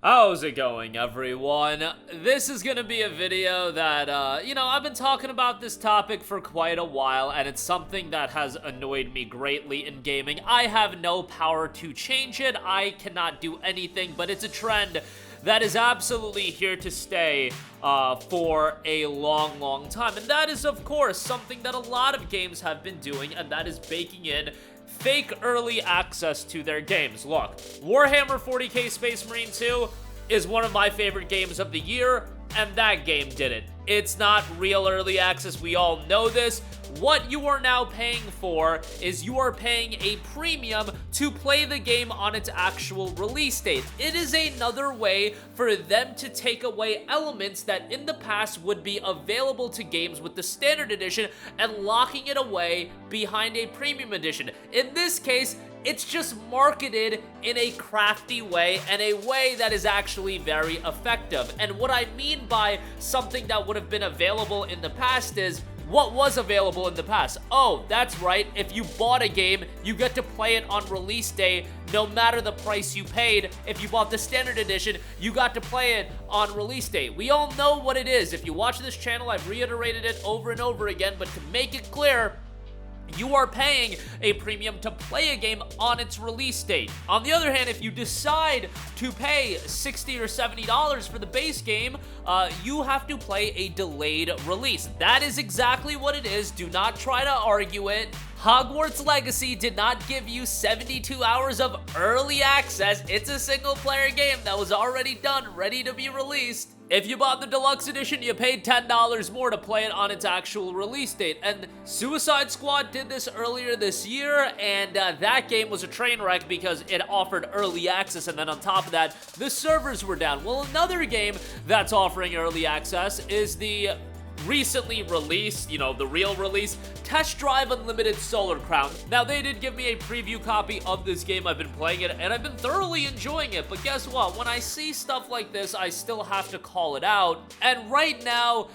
How's it going, everyone? This is gonna be a video that, I've been talking about this topic for quite a while, and it's something that has annoyed me greatly in gaming. I have no power to change it. I cannot do anything, but it's a trend that is absolutely here to stay for a long time. And that is, of course, something that a lot of games have been doing, and that is baking in fake early access to their games. Look, Warhammer 40k Space Marine 2 is one of my favorite games of the year, and that game did it. It's not real early access, we all know this. What you are now paying for is you are paying a premium to play the game on its actual release date. It is another way for them to take away elements that in the past would be available to games with the standard edition and locking it away behind a premium edition. In this case, it's just marketed in a crafty way and a way that is actually very effective. And what I mean by something that would have been available in the past is, what was available in the past? Oh, that's right, if you bought a game, you get to play it on release day no matter the price you paid. If you bought the standard edition, you got to play it on release day. We all know what it is. If you watch this channel, I've reiterated it over and over again, but to make it clear, you are paying a premium to play a game on its release date. On the other hand, if you decide to pay $60 or $70 for the base game, you have to play a delayed release. That is exactly what it is. Do not try to argue it. Hogwarts Legacy did not give you 72 hours of early access. It's a single-player game that was already done, ready to be released. If you bought the deluxe edition, you paid $10 more to play it on its actual release date. And Suicide Squad did this earlier this year, and that game was a train wreck because it offered early access, and then on top of that, the servers were down. Well, another game that's offering early access is the recently released, the real release, Test Drive Unlimited Solar Crown. Now, they did give me a preview copy of this game. I've been playing it, and I've been thoroughly enjoying it, but guess what? When I see stuff like this, I still have to call it out, and right now,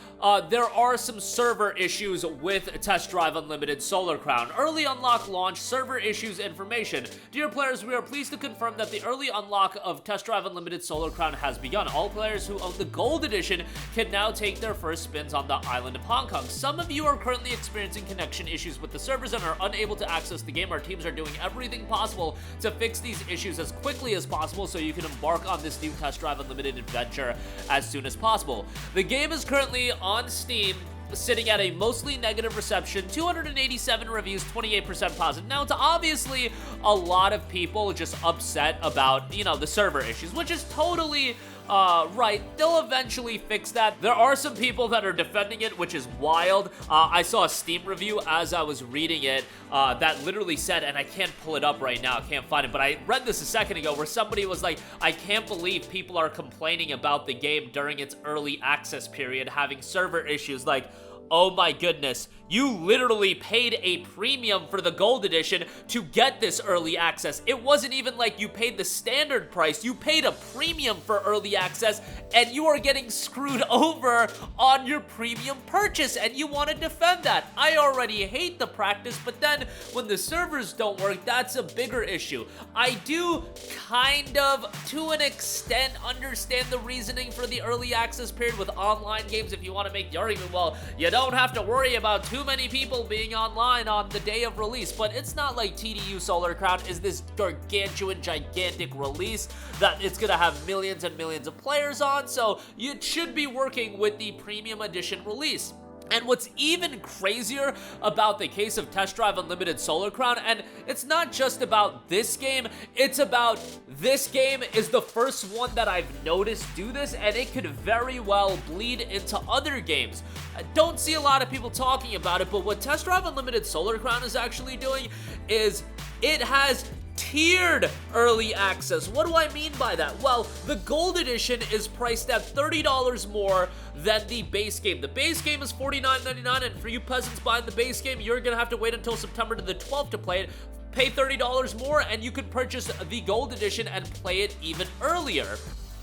there are some server issues with Test Drive Unlimited Solar Crown. Early unlock launch, server issues information. Dear players, we are pleased to confirm that the early unlock of Test Drive Unlimited Solar Crown has begun. All players who own the Gold Edition can now take their first spins on the island of Hong Kong. Some of you are currently experiencing connection issues with the servers and are unable to access the game. Our teams are doing everything possible to fix these issues as quickly as possible so you can embark on this new Test Drive Unlimited adventure as soon as possible. The game is currently on Steam, sitting at a mostly negative reception, 287 reviews, 28% positive. Now, it's obviously a lot of people just upset about, the server issues, which is totally right. They'll eventually fix that. There are some people that are defending it, which is wild. I saw a Steam review as I was reading it that literally said, and I can't pull it up right now, I can't find it, but I read this a second ago where somebody was like, I can't believe people are complaining about the game during its early access period having server issues. Like, oh my goodness, you literally paid a premium for the Gold Edition to get this early access. It wasn't even like you paid the standard price. You paid a premium for early access, and you are getting screwed over on your premium purchase, and you want to defend that. I already hate the practice, but then when the servers don't work, that's a bigger issue. I do kind of, to an extent, understand the reasoning for the early access period with online games. If you want to make the argument, well, you don't have to worry about too many people being online on the day of release, but it's not like TDU Solar Crown is this gargantuan, gigantic release that it's gonna have millions and millions of players on, so you should be working with the premium edition release. And what's even crazier about the case of Test Drive Unlimited Solar Crown, and it's not just about this game, it's about this game is the first one that I've noticed do this, and it could very well bleed into other games. I don't see a lot of people talking about it, but what Test Drive Unlimited Solar Crown is actually doing is it has tiered early access. What do I mean by that? Well, the Gold Edition is priced at $30 more than the base game. The base game is $49.99, and for you peasants buying the base game, you're gonna have to wait until September to the 12th to play it. Pay $30 more, and you can purchase the Gold Edition and play it even earlier.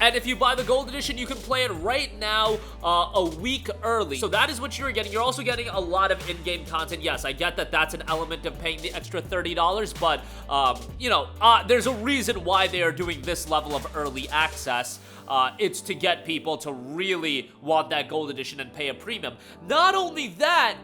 And if you buy the gold edition, you can play it right now a week early. So that is what you're getting. You're also getting a lot of in-game content. Yes, I get that that's an element of paying the extra $30, but, you know, there's a reason why they are doing this level of early access. It's to get people to really want that gold edition and pay a premium. Not only that,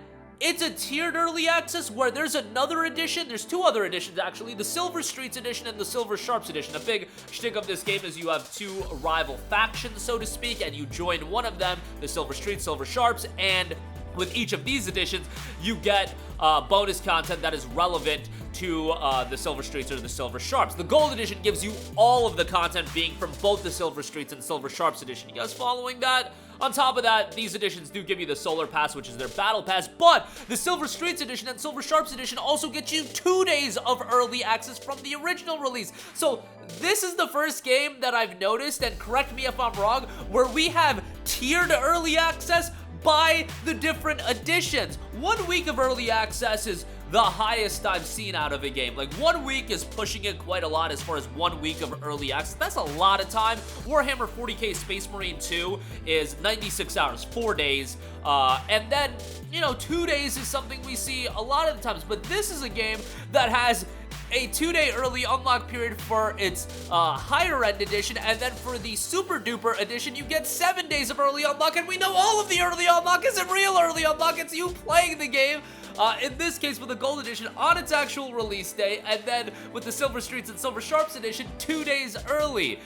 it's a tiered early access where there's another edition. There's two other editions, actually. The Silver Streets edition and the Silver Sharps edition. A big shtick of this game is you have two rival factions, so to speak, and you join one of them, the Silver Streets, Silver Sharps, and with each of these editions, you get bonus content that is relevant to the Silver Streets or the Silver Sharps. The Gold Edition gives you all of the content being from both the Silver Streets and Silver Sharps edition. You guys following that? On top of that, these editions do give you the Solar Pass, which is their Battle Pass, but the Silver Streets edition and Silver Sharps edition also get you 2 days of early access from the original release. So this is the first game that I've noticed, and correct me if I'm wrong, where we have tiered early access by the different editions. 1 week of early access is the highest I've seen out of a game. Like, 1 week is pushing it quite a lot as far as 1 week of early access. That's a lot of time. Warhammer 40k Space Marine 2 is 96 hours, 4 days. And then, you know, 2 days is something we see a lot of the times. But this is a game that has a 2-day early unlock period for its higher end edition, and then for the super duper edition, you get 7 days of early unlock, and we know all of the early unlock isn't real early unlock, it's you playing the game. In this case, with the Gold Edition on its actual release day, and then with the Silver Streets and Silver Sharps Edition 2 days early.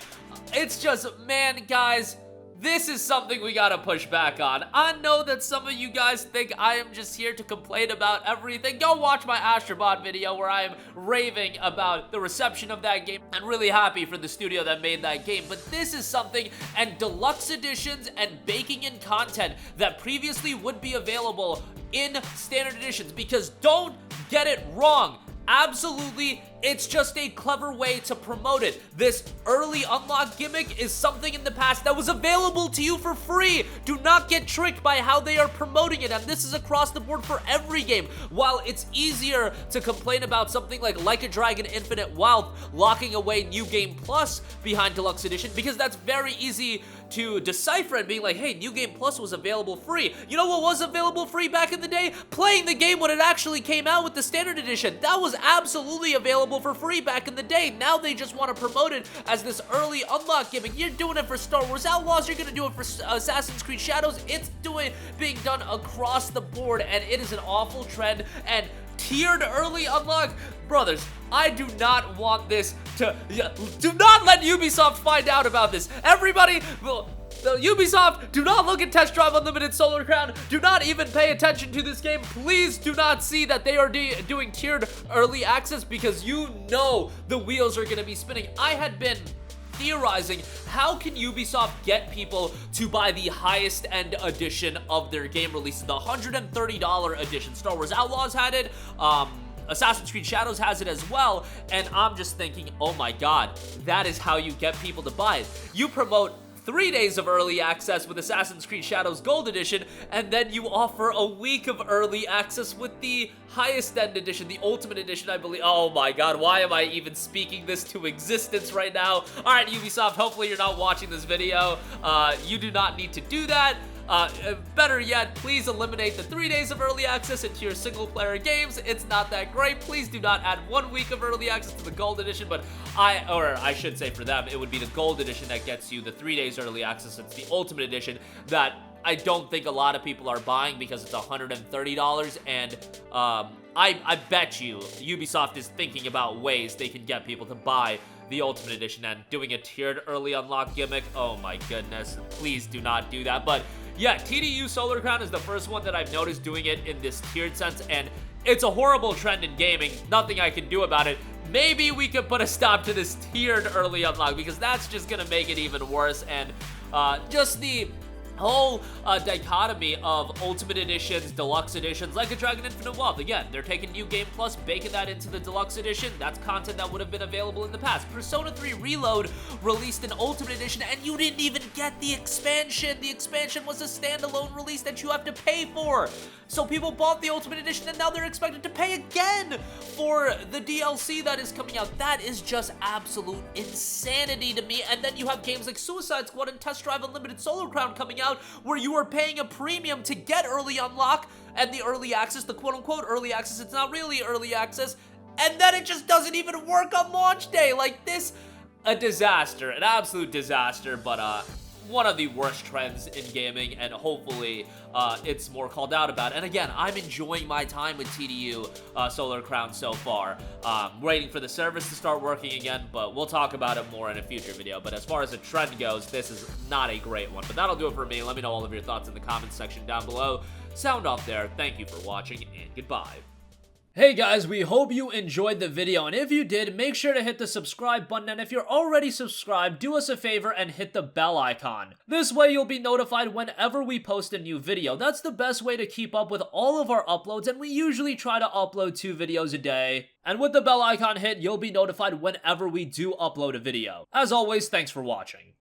It's just, man, guys, this is something we gotta push back on. I know that some of you guys think I am just here to complain about everything. Go watch my Astrobot video where I am raving about the reception of that game and really happy for the studio that made that game. But this is something, and deluxe editions and baking in content that previously would be available in standard editions, because don't get it wrong. Absolutely, it's just a clever way to promote it. This early unlock gimmick is something in the past that was available to you for free. Do not get tricked by how they are promoting it, and this is across the board for every game. While it's easier to complain about something like a Dragon Infinite Wealth locking away New Game Plus behind Deluxe Edition, because that's very easy to decipher and being like, hey, New Game Plus was available free. You know what was available free back in the day? Playing the game when it actually came out with the Standard Edition. That was absolutely available for free back in the day. Now they just want to promote it as this early unlock gimmick. You're doing it for Star Wars Outlaws, you're gonna do it for Assassin's Creed Shadows. It's being done across the board, and it is an awful trend. And tiered early unlock, brothers, I do not want this to, do not let Ubisoft find out about this. Everybody, Ubisoft, do not look at Test Drive Unlimited Solar Crown. Do not even pay attention to this game. Please do not see that they are doing tiered early access, because you know the wheels are going to be spinning. I had been theorizing, how can Ubisoft get people to buy the highest end edition of their game releases, the $130 edition? Star Wars Outlaws had it, Assassin's Creed Shadows has it as well, and I'm just thinking, oh my god, that is how you get people to buy it. You promote 3 days of early access with Assassin's Creed Shadows Gold Edition, and then you offer a week of early access with the highest end edition, the Ultimate Edition, I believe. Oh my god, why am I even speaking this to existence right now? Alright, Ubisoft, hopefully you're not watching this video. You do not need to do that. Better yet, please eliminate the 3 days of early access into your single-player games. It's not that great. Please do not add 1 week of early access to the Gold Edition, but I should say for them, it would be the Gold Edition that gets you the 3 days early access. It's the Ultimate Edition that I don't think a lot of people are buying because it's $130, and I bet you Ubisoft is thinking about ways they can get people to buy the Ultimate Edition, and doing a tiered early unlock gimmick, oh my goodness, please do not do that. But yeah, TDU Solar Crown is the first one that I've noticed doing it in this tiered sense, and it's a horrible trend in gaming. Nothing I can do about it. Maybe we could put a stop to this tiered early unlock, because that's just gonna make it even worse. And just the whole dichotomy of Ultimate Editions, Deluxe Editions, like a Dragon Infinite Wealth. Again, they're taking New Game Plus, baking that into the Deluxe Edition. That's content that would have been available in the past. Persona 3 Reload released an Ultimate Edition, and you didn't even get the expansion. The expansion was a standalone release that you have to pay for. So people bought the Ultimate Edition, and now they're expected to pay again for the DLC that is coming out. That is just absolute insanity to me. And then you have games like Suicide Squad and Test Drive Unlimited Solar Crown coming out, where you are paying a premium to get early unlock and the early access, the quote-unquote early access. It's not really early access, and then it just doesn't even work on launch day. Like this, a disaster, an absolute disaster, but one of the worst trends in gaming, and hopefully it's more called out about. And again, I'm enjoying my time with TDU Solar Crown so far. Waiting for the service to start working again, but we'll talk about it more in a future video. But as far as the trend goes, this is not a great one. But that'll do it for me. Let me know all of your thoughts in the comments section down below. Sound off there. Thank you for watching, and goodbye. Hey guys, we hope you enjoyed the video, and if you did, make sure to hit the subscribe button, and if you're already subscribed, do us a favor and hit the bell icon. This way you'll be notified whenever we post a new video. That's the best way to keep up with all of our uploads, and we usually try to upload 2 videos a day. And with the bell icon hit, you'll be notified whenever we do upload a video. As always, thanks for watching.